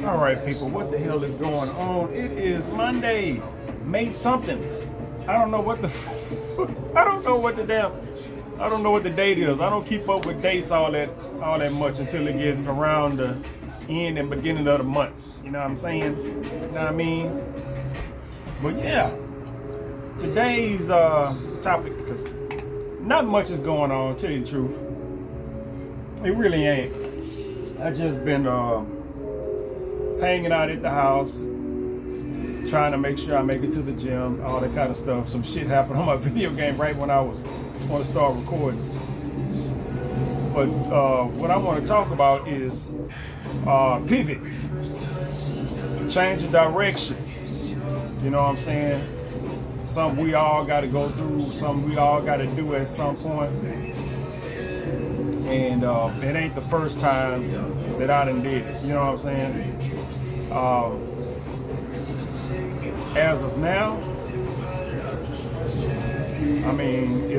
All right, people, what the hell is going on? It is Monday, May something. I don't know what the, I don't know what the damn, I don't know what the date is. I don't keep up with dates all that much until it gets around the end and beginning of the month. You know what I'm saying? You know what I mean? But yeah, today's topic, because not much is going on, to tell you the truth. It really ain't. I just been hanging out at the house, trying to make sure I make it to the gym, all that kind of stuff. Some shit happened on my video game right when I was going to start recording. But what I want to talk about is pivot, change of direction. You know what I'm saying? Something we all got to go through, something we all got to do at some point. And it ain't the first time that I done did it. You know what I'm saying? As of now, I mean,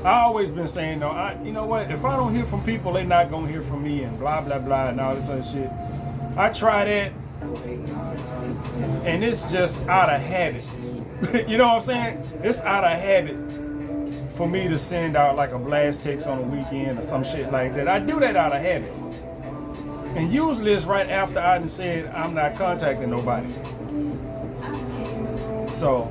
I always been saying, though, you know what? If I don't hear from people, they're not gonna hear from me, and blah blah blah, and all this other shit. I try that, and it's just out of habit. You know what I'm saying? It's out of habit for me to send out like a blast text on the weekend or some shit like that. I do that out of habit. And usually it's right after I done said I'm not contacting nobody. So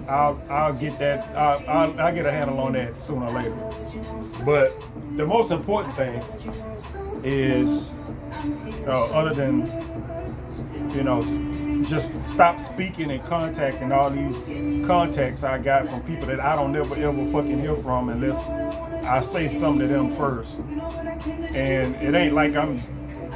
I'll get that. I'll get a handle on that sooner or later. But the most important thing is, other than just stop speaking and contacting all these contacts I got from people that I don't ever fucking hear from unless I say something to them first. And it ain't like I'm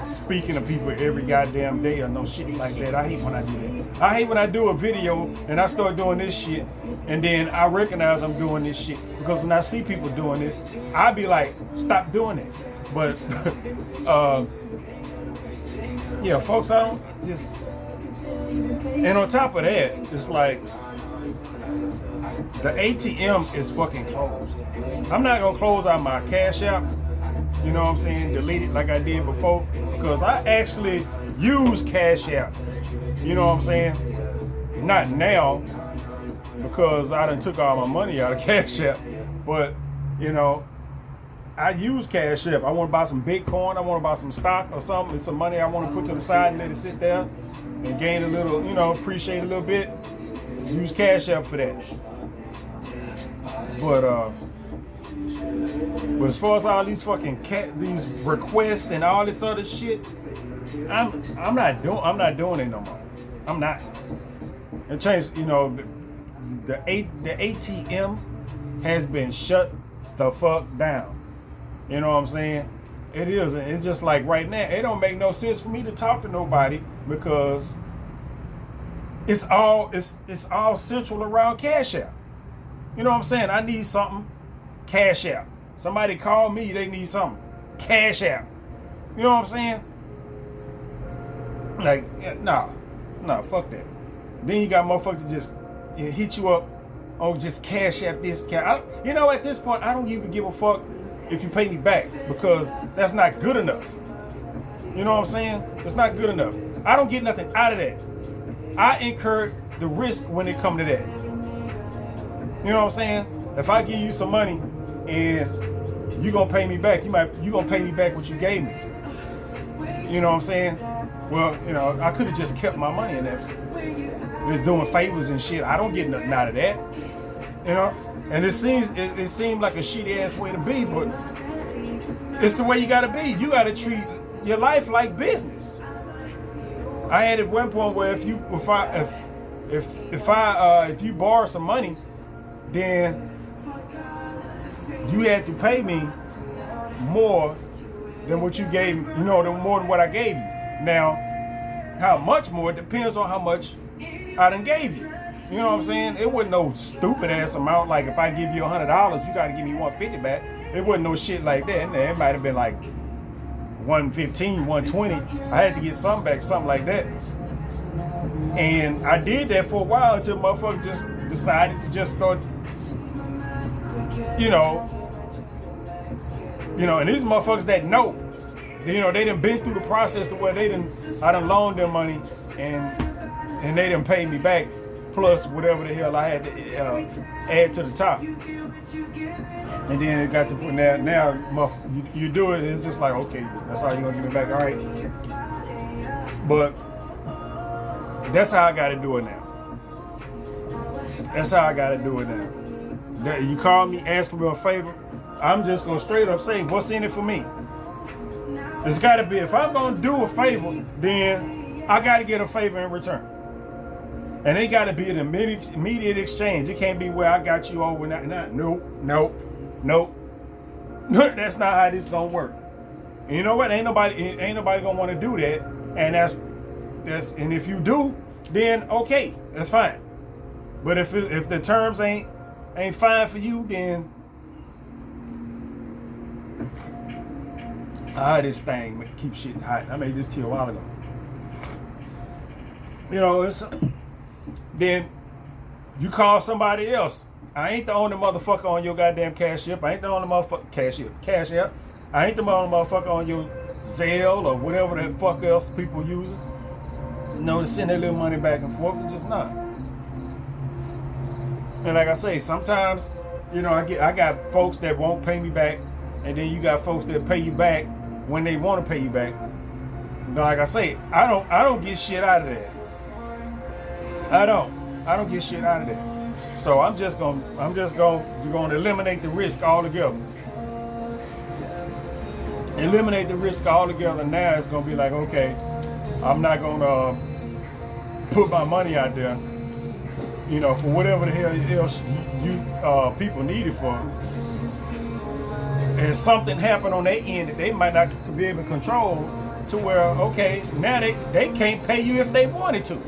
speaking to people every goddamn day or no shit like that. I hate when I do that. I hate when I do a video and I start doing this shit and then I recognize I'm doing this shit. Because when I see people doing this, I be like, stop doing it. But yeah, folks, I don't just. And on top of that, it's like the ATM is fucking closed. I'm not gonna close out my Cash App, you know what I'm saying, delete it like I did before, because I actually use Cash App, you know what I'm saying? Not now, because I done took all my money out of Cash App, but I use Cash App. I want to buy some Bitcoin, I want to buy some stock or something, it's some money I want to put to the side and let it sit there and gain a little, appreciate a little bit. Use Cash App for that. But as far as all these fucking these requests and all this other shit, I'm not doing it no more. I'm not. It changed. The ATM has been shut the fuck down. You know what I'm saying? It is. It's just like right now, it don't make no sense for me to talk to nobody because it's all central around Cash App. You know what I'm saying? I need something, Cash App. Somebody call me, they need something, Cash App. You know what I'm saying? Like, nah, fuck that. Then you got motherfuckers just hit you up, just Cash App this, at this point, I don't even give a fuck if you pay me back, because that's not good enough. You know what I'm saying? It's not good enough. I don't get nothing out of that. I incur the risk when it comes to that. You know what I'm saying? If I give you some money and you gonna pay me back, you gonna pay me back what you gave me. You know what I'm saying? Well, I could have just kept my money in there. They're doing favors and shit. I don't get nothing out of that. And it seemed like a shitty ass way to be, but it's the way you gotta be. You gotta treat your life like business. I had at one point where if you borrow some money, then you had to pay me more than what you gave me, more than what I gave you. Now, how much more depends on how much I done gave you. You know what I'm saying? It wasn't no stupid ass amount like if I give you $100, you gotta give me $150 back. It wasn't no shit like that. It might have been like $115, $120. I had to get something back, something like that. And I did that for a while until motherfuckers just decided to just start, You know, and these motherfuckers that know, you know, they done been through the process to where I done loaned them money and they done paid me back plus whatever the hell I had to add to the top. And then it got to put now you do it, it's just like, okay, that's how you're gonna give me back, all right. But that's how I gotta do it now. That's how I gotta do it now. You call me asking me a favor, I'm just gonna straight up say, what's in it for me? It's gotta be, if I'm gonna do a favor, then I gotta get a favor in return. And it gotta be an immediate exchange. It can't be where I got you overnight. Nope. That's not how this gonna work. And you know what? Ain't nobody gonna want to do that. And that's and if you do, then okay, that's fine. But if the terms ain't fine for you, then this thing keep shit hot. I made this tea a while ago. You know, then you call somebody else. I ain't the only motherfucker on your goddamn Cash App. I ain't the only motherfucker Cash App. I ain't the only motherfucker on your Zelle or whatever the fuck else people using. You know, to send their little money back and forth. It's just not. And like I say, sometimes, you know, I got folks that won't pay me back, and then you got folks that pay you back when they want to pay you back. But like I say, I don't get shit out of that. I don't get shit out of that. So I'm just gonna eliminate the risk altogether. Eliminate the risk altogether. Now it's gonna be like, okay, I'm not gonna put my money out there, you know, for whatever the hell else you people need it for. And something happened on their end that they might not be able to control, to where, okay, now they can't pay you if they wanted to.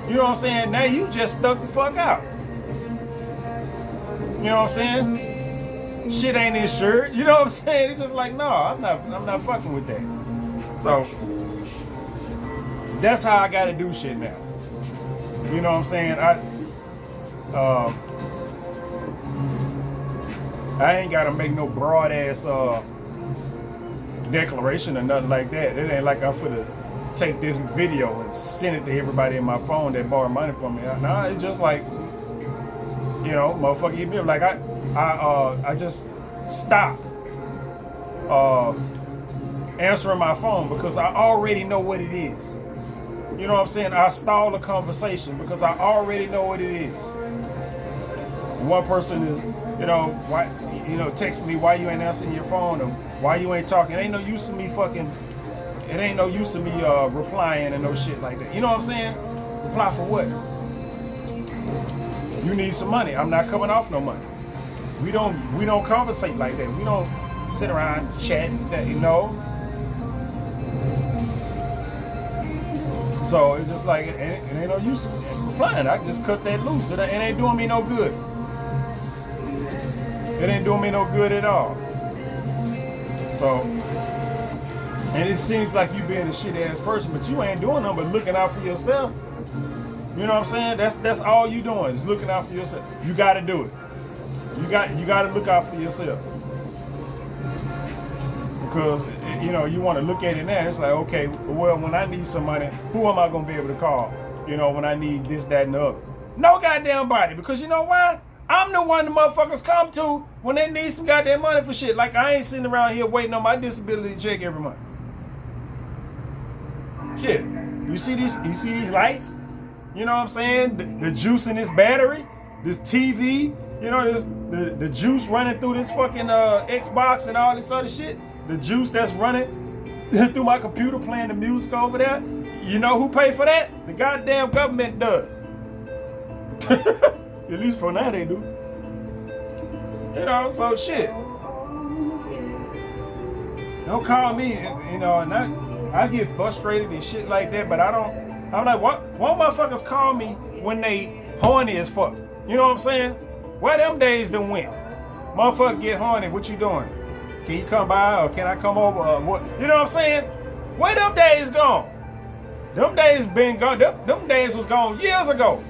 You know what I'm saying? Now you just stuck the fuck out. You know what I'm saying? Shit ain't insured. You know what I'm saying? It's just like, no, I'm not fucking with that. So that's how I gotta do shit now. You know what I'm saying? I ain't gotta make no broad ass declaration or nothing like that. It ain't like I'm finna take this video and send it to everybody in my phone that borrowed money from me. Nah, it's just like, you know, motherfucker hit me up. Like I just stopped answering my phone because I already know what it is. You know what I'm saying? I stall the conversation because I already know what it is. One person is, you know, why, you know, texting me, why you ain't answering your phone, or why you ain't talking. It ain't no use to me replying and no shit like that. You know what I'm saying? Reply for what? You need some money. I'm not coming off no money. We don't conversate like that. We don't sit around chatting that, you know. So it's just like, it ain't no use replying. I can just cut that loose. It ain't doing me no good. It ain't doing me no good at all. So, and it seems like you being a shit ass person, but you ain't doing nothing but looking out for yourself. You know what I'm saying? That's all you doing is looking out for yourself. You gotta do it. You gotta look out for yourself. Because, you know, you want to look at it now, it's like, okay, well, when I need some money, who am I gonna be able to call? You know, when I need this, that, and the other. No goddamn body, because you know why? I'm the one the motherfuckers come to when they need some goddamn money for shit. Like, I ain't sitting around here waiting on my disability check every month. Shit. You see these lights? You know what I'm saying? The juice in this battery, this TV, you know, the juice running through this fucking Xbox and all this other shit. The juice that's running through my computer playing the music over there. You know who pay for that? The goddamn government does. At least for now they do. You know, so shit. Don't call me, you know, and I get frustrated and shit like that, but I'm like, why motherfuckers call me when they horny as fuck? You know what I'm saying? Where them days done went? Motherfucker get horny, what you doing? Can you come by or can I come over or what? You know what I'm saying? Where them days gone? Them days been gone. Them days was gone years ago.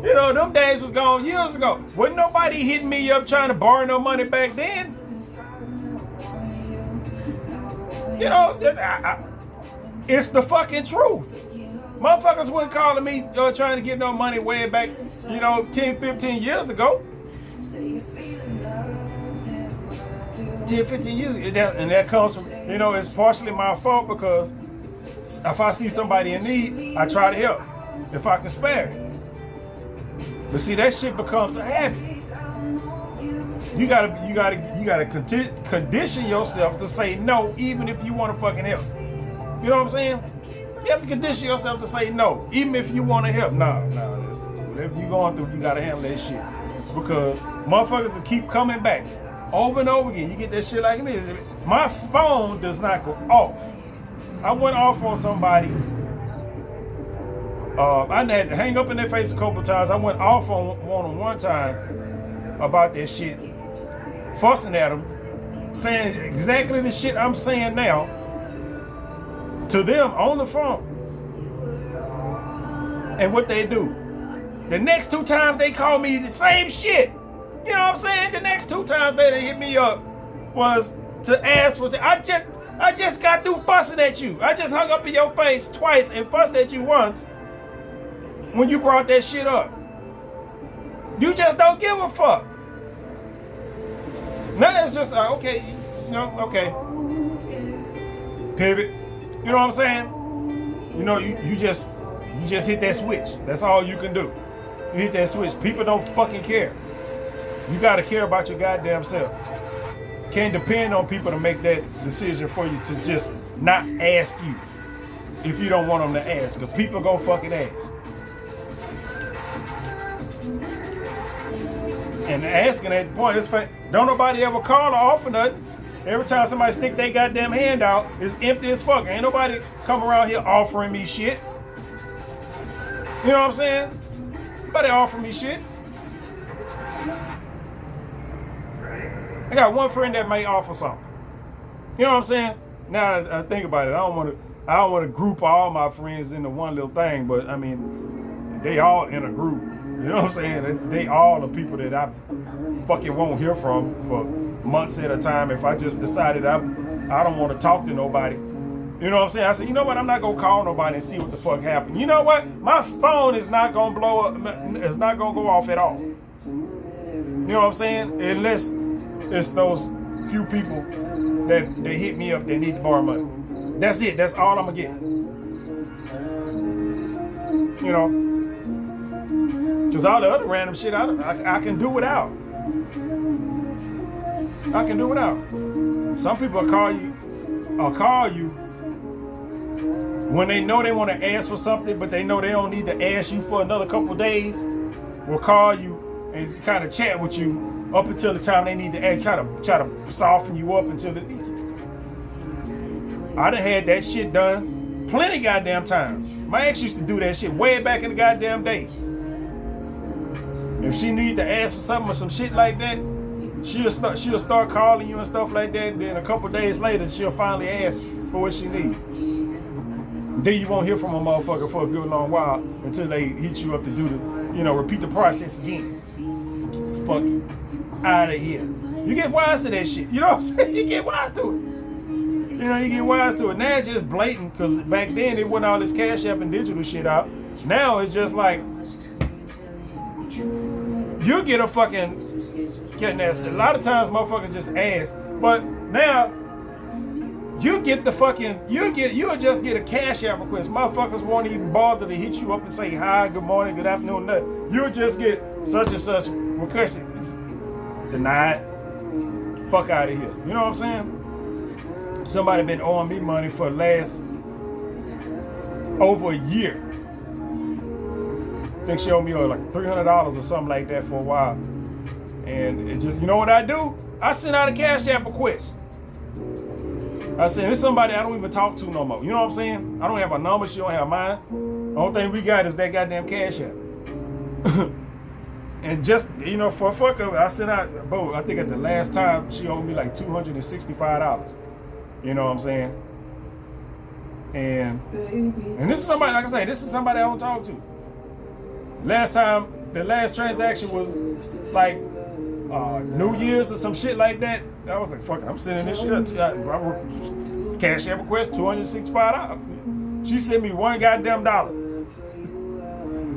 You know, them days was gone years ago. Wasn't nobody hitting me up trying to borrow no money back then. You know, it's the fucking truth. Motherfuckers wasn't calling me trying to get no money way back, 10, 15 years ago. 10, 15 years. And that comes from, it's partially my fault because if I see somebody in need, I try to help if I can spare it. But see, that shit becomes a habit. You gotta condition yourself to say no, even if you want to fucking help. You know what I'm saying? You have to condition yourself to say no, even if you want to help. No, whatever you going through, you gotta handle that shit because motherfuckers will keep coming back over and over again. You get that shit like this. My phone does not go off. I went off on somebody. I had to hang up in their face a couple times. I went off on one time about that shit, fussing at them, saying exactly the shit I'm saying now to them on the phone. And what they do, the next 2 times they call me the same shit. You know what I'm saying? The next 2 times they hit me up was to ask for. I just got through fussing at you. I just hung up in your face twice and fussed at you once when you brought that shit up. You just don't give a fuck. Now it's just okay, okay. Pivot. You know what I'm saying? You just hit that switch. That's all you can do. You hit that switch. People don't fucking care. You gotta care about your goddamn self. Can't depend on people to make that decision for you to just not ask you if you don't want them to ask, because people go fucking ask. And asking at the point, don't nobody ever call or offer nothing. Every time somebody stick their goddamn hand out, it's empty as fuck. Ain't nobody come around here offering me shit. You know what I'm saying? Nobody offering me shit. I got one friend that may offer something. You know what I'm saying? Now I think about it, I don't want to group all my friends into one little thing, but I mean, they all in a group. You know what I'm saying? They all the people that I fucking won't hear from for months at a time if I just decided I don't want to talk to nobody. You know what I'm saying? I said, you know what? I'm not going to call nobody and see what the fuck happened. You know what? My phone is not going to blow up. It's not going to go off at all. You know what I'm saying? Unless it's those few people that hit me up that need to borrow money. That's it. That's all I'm going to get. You know? Because all the other random shit I can do without. I can do without. Some people will call you when they know they want to ask for something, but they know they don't need to ask you for another couple of days. Will call you and kind of chat with you up until the time they need to ask, try to soften you up until I done had that shit done plenty goddamn times. My ex used to do that shit way back in the goddamn day. If she need to ask for something or some shit like that, she'll start calling you and stuff like that. And then a couple days later, she'll finally ask for what she needs. Then you won't hear from a motherfucker for a good long while until they hit you up to do the, repeat the process again. Fuck out of here. You get wise to that shit. You know what I'm saying? You get wise to it. You get wise to it. Now it's just blatant, because back then it wasn't all this Cash App and digital shit out. Now it's just like, you get a fucking getting that. A lot of times motherfuckers just ask, but now you get the fucking you'll just get a Cash App request. Motherfuckers won't even bother to hit you up and say hi, good morning, good afternoon, nothing. You'll just get such and such request denied. Fuck out of here. You know what I'm saying? Somebody been owing me money for the last over a year. I think she owed me like $300 or something like that for a while. And it just, you know what I do? I send out a Cash App request. I said, this is somebody I don't even talk to no more. You know what I'm saying? I don't have a number, she don't have mine. The only thing we got is that goddamn Cash App. And just, for a fuck up, I sent out, I think at the last time she owed me like $265. You know what I'm saying? And this is somebody, like I say, this is somebody I don't talk to. Last time the last transaction was like New Year's or some shit like that. I was like, fuck it, I'm sending this shit up to cash app request, $265. She sent me $1 goddamn.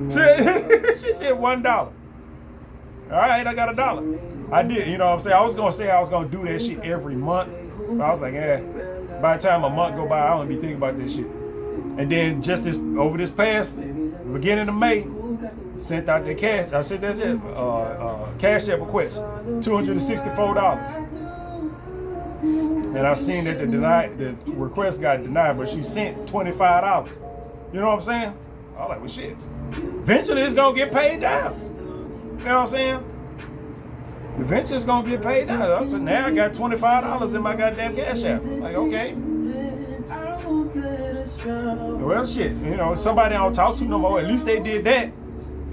She said $1. All right, I got $1. I did, you know what I'm saying? I was gonna say I was gonna do that shit every month. But I was like, by the time a month go by, I don't be thinking about this shit. And then just over this past beginning of May, sent out that cash. I said that's it. Cash app request, $264. And I seen that the request got denied, but she sent $25. You know what I'm saying? I was like, well, shit. Eventually, it's gonna get paid down. You know what I'm saying? Eventually, it's gonna get paid down. So now I got $25 in my goddamn cash app. I'm like, okay. Well, shit. You know, somebody I don't talk to no more. At least they did that.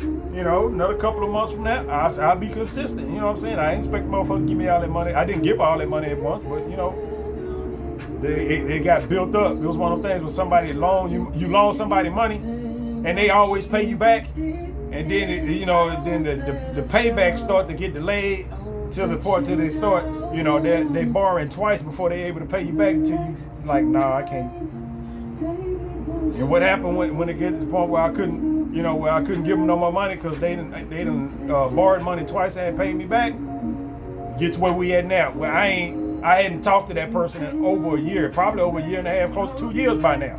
You know, another couple of months from now, I'll be consistent. You know what I'm saying? I ain't expect motherfuckers to give me all that money. I didn't give all that money at once, but you know, it got built up. It was one of them things when somebody you loan somebody money, and they always pay you back, and then the payback start to get delayed till the point till they start. You know, they borrowing twice before they able to pay you back until you like, nah, I can't. And what happened when it get to the point where I couldn't give them no more money because they done borrowed money twice and paid me back? Get to where we at now, where I hadn't talked to that person in over a year, probably over a year and a half, close to 2 years by now.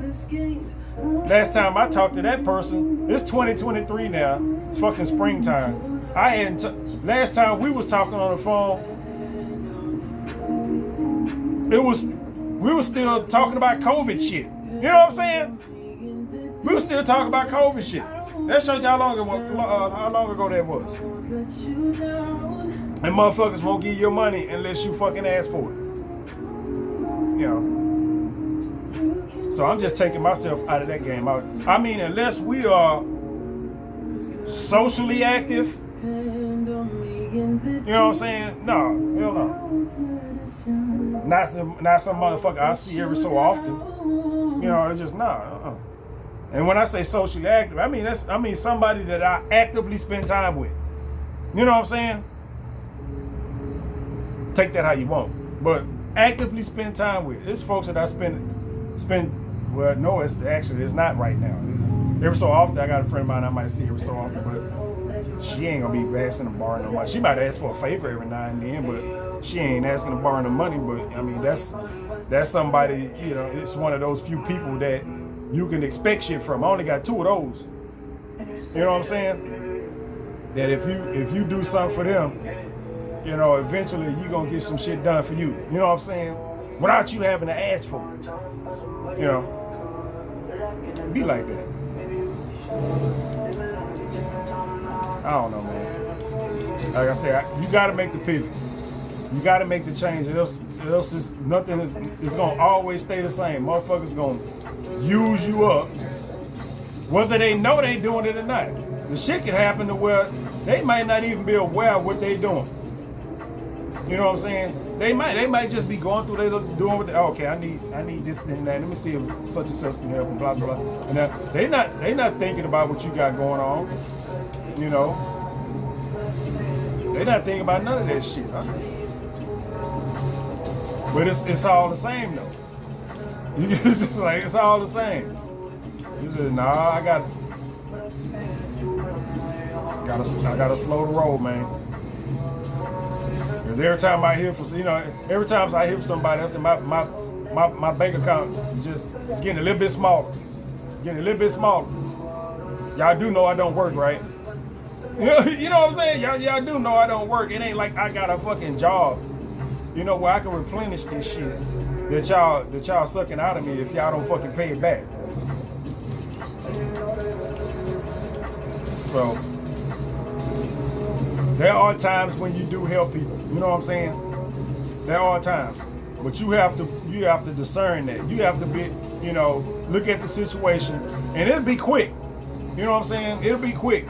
Last time I talked to that person, it's 2023 now. It's fucking springtime. Last time we was talking on the phone, we were still talking about COVID shit. You know what I'm saying? We were still talking about COVID shit. That shows you how long ago that was. And motherfuckers won't give you your money unless you fucking ask for it. You know. So I'm just taking myself out of that game. I mean, unless we are socially active, you know what I'm saying? No, hell no. Not some motherfucker I see every so often. You know, it's just nah. And when I say socially active, I mean somebody that I actively spend time with. You know what I'm saying? Take that how you want, but actively spend time with. It's folks that I spend. Well, no, it's not right now. Every so often, I got a friend of mine I might see every so often, but she ain't gonna be asking to borrow no money. She might ask for a favor every now and then, but she ain't asking to borrow no money. But I mean, that's somebody. You know, it's one of those few people that you can expect shit from. I only got 2 of those. You know what I'm saying? That if you do something for them, you know, eventually you gonna get some shit done for you. You know what I'm saying? Without you having to ask for it. You know, be like that. I don't know, man. Like I said, you gotta make the pivot. You gotta make the change. Else nothing is gonna always stay the same. Motherfuckers gonna use you up, whether they know they doing it or not. The shit can happen to where they might not even be aware of what they doing. You know what I'm saying? They might just be going through doing what okay, I need this and that. Let me see if such and such can help and blah blah blah. And they not thinking about what you got going on. You know, they not thinking about none of that shit. Huh? But it's all the same though. It's just like it's all the same. He said, nah, I gotta slow the roll, man. Because every time I hear from somebody else, my bank account is getting a little bit smaller. Y'all do know I don't work, right? You know what I'm saying? Y'all do know I don't work. It ain't like I got a fucking job, you know, where I can replenish this shit that y'all sucking out of me if y'all don't fucking pay it back. So there are times when you do help people. You know what I'm saying? There are times, but you have to discern that. You have to be, you know, look at the situation, and it'll be quick. You know what I'm saying? It'll be quick.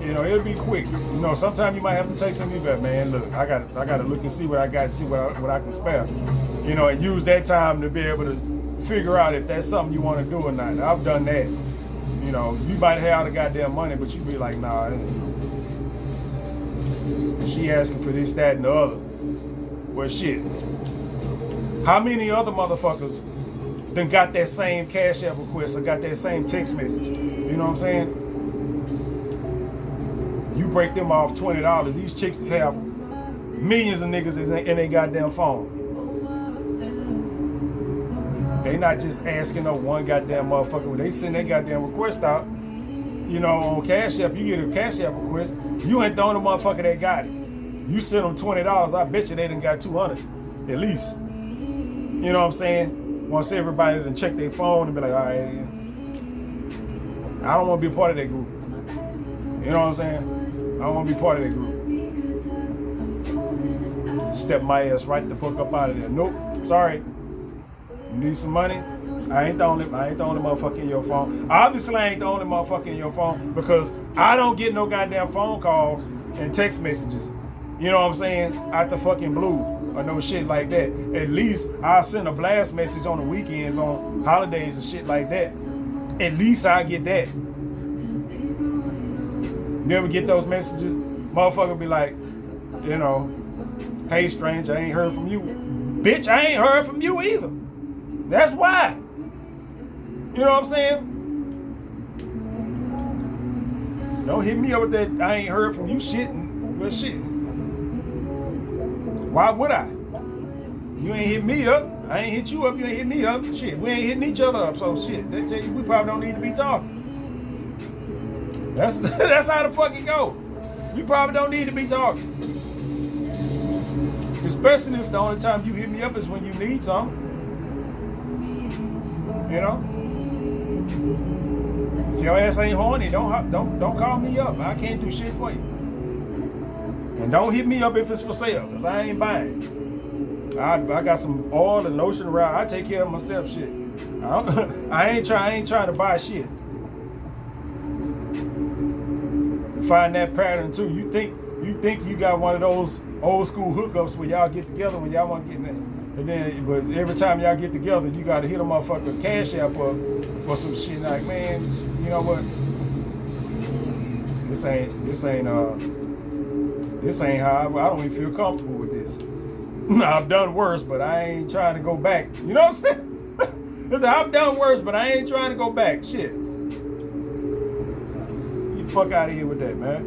You know, it'll be quick. You know, sometimes you might have to take some of that, man. Look, I gotta look and see what I got, see what I can spare. You know, and use that time to be able to figure out if that's something you want to do or not. I've done that. You You know, you might have the goddamn money, but you be like, nah, she asking for this, that, and the other. Well, shit. How many other motherfuckers then got that same Cash App request or got that same text message? You know what I'm saying? You break them off $20. These chicks have millions of niggas in their goddamn phone. They not just asking no one goddamn motherfucker. When they send their goddamn request out, you know, on Cash App, you get a Cash App request. You ain't the only motherfucker that got it. You send them $20, I bet you they done got 200 at least. You know what I'm saying? Once everybody done check their phone and be like, all right, I don't want to be a part of that group. You know what I'm saying? I don't want to be part of that group. Step my ass right the fuck up out of there. Nope, sorry. You need some money? I ain't the only motherfucker in your phone. Obviously, I ain't the only motherfucker in your phone because I don't get no goddamn phone calls and text messages. You know what I'm saying? Out the fucking blue or no shit like that. At least I'll send a blast message on the weekends, on holidays and shit like that. At least I get that. You ever get those messages? Motherfucker be like, you know, hey stranger, I ain't heard from you. Bitch, I ain't heard from you either. That's why. You know what I'm saying? Don't hit me up with that I ain't heard from you shit. Well, shit. Why would I? You ain't hit me up. I ain't hit you up. You ain't hit me up. Shit, we ain't hitting each other up. So shit, they tell you we probably don't need to be talking. That's how the fuck it go. We probably don't need to be talking. Especially if the only time you hit me up is when you need something. You know? If your ass ain't horny, don't call me up. I can't do shit for you. And don't hit me up if it's for sale, cause I ain't buying. I got some oil and lotion around. I take care of myself. Shit. I ain't trying to buy shit. Find that pattern too. You think you got one of those old school hookups where y'all get together when y'all want to get in there. And then, but every time y'all get together, you got to hit a motherfucker Cash App up for some shit. Like, man, you know what? This ain't how I don't even feel comfortable with this. I've done worse, but I ain't trying to go back. You know what I'm saying? Listen, I've done worse, but I ain't trying to go back. Shit. Get the fuck out of here with that, man.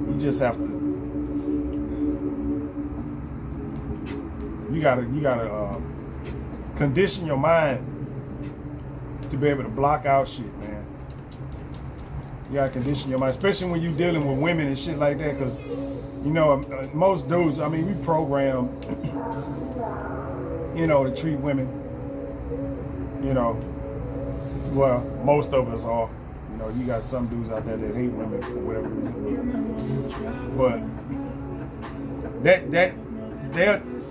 You just have to. You gotta condition your mind to be able to block out shit, man. You gotta condition your mind, especially when you're dealing with women and shit like that, because, you know, most dudes, I mean, we program, you know, to treat women, you know, well, most of us are. You know, you got some dudes out there that hate women for whatever reason. But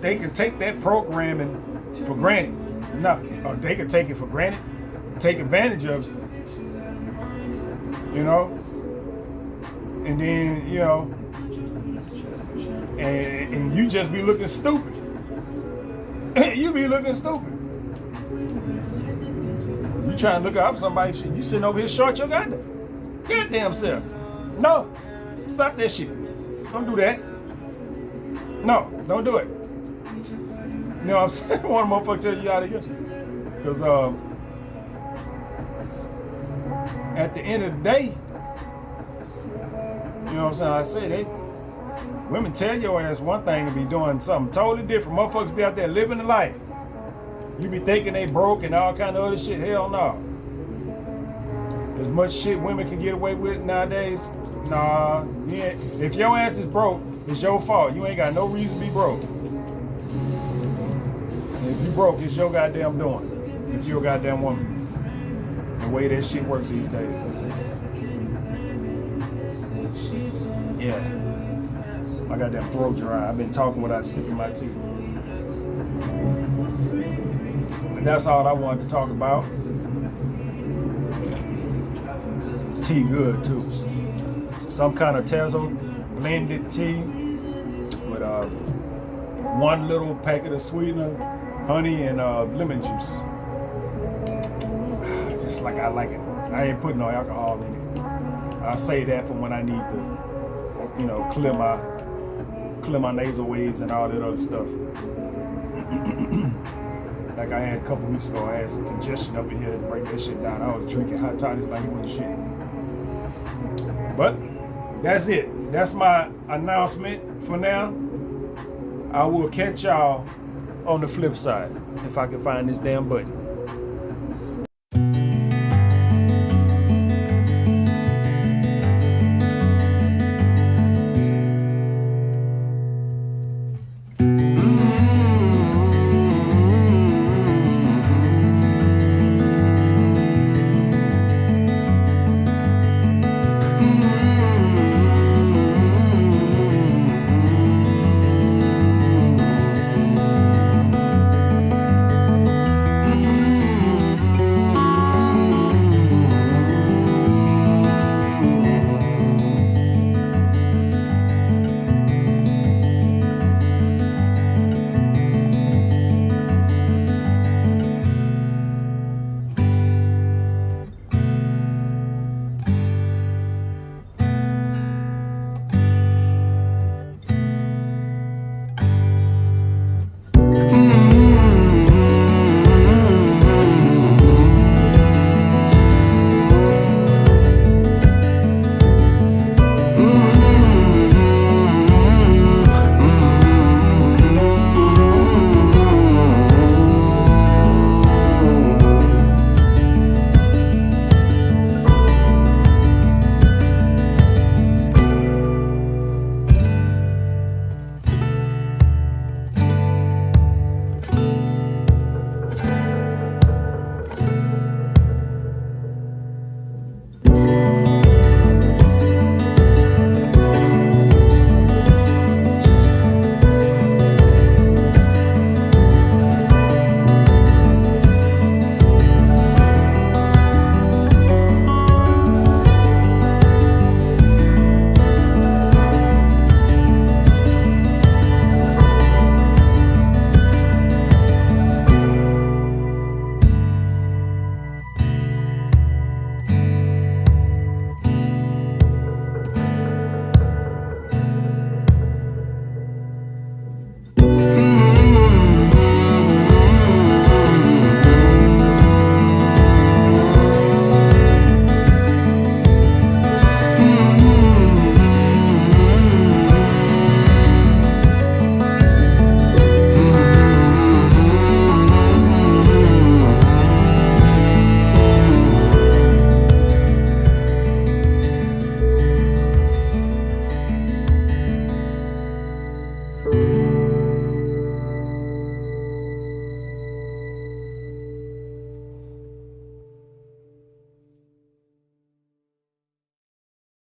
they can take that programming for granted. Or they can take it for granted, take advantage of it. You know, and then, you know, and you just be looking stupid. You be looking stupid. You trying to look up somebody, you sitting over here short your goddamn self. No, stop that shit. Don't do that. No, don't do it. You know what I'm saying? One motherfucker tell you out of here. Because at the end of the day, you know what I'm saying? I say women tell your ass one thing and be doing something totally different. Motherfuckers be out there living the life. You be thinking they broke and all kind of other shit. Hell no. As much shit women can get away with nowadays, nah. Yeah. If your ass is broke, it's your fault. You ain't got no reason to be broke. And if you broke, it's your goddamn doing. If you're a goddamn woman. The way that shit works these days. Yeah. My goddamn throat dry. I've been talking without sipping my tea. And that's all I wanted to talk about. This tea good too. Some kind of Tezo blended tea with one little packet of sweetener, honey, and lemon juice. like I like it. I ain't putting no alcohol in it. I save that for when I need to, you know, clear my nasal ways and all that other stuff. Like I had a couple weeks ago, I had some congestion up in here to break that shit down. I was drinking hot toddies like it wasn't shit. But that's it. That's my announcement for now. I will catch y'all on the flip side if I can find this damn button.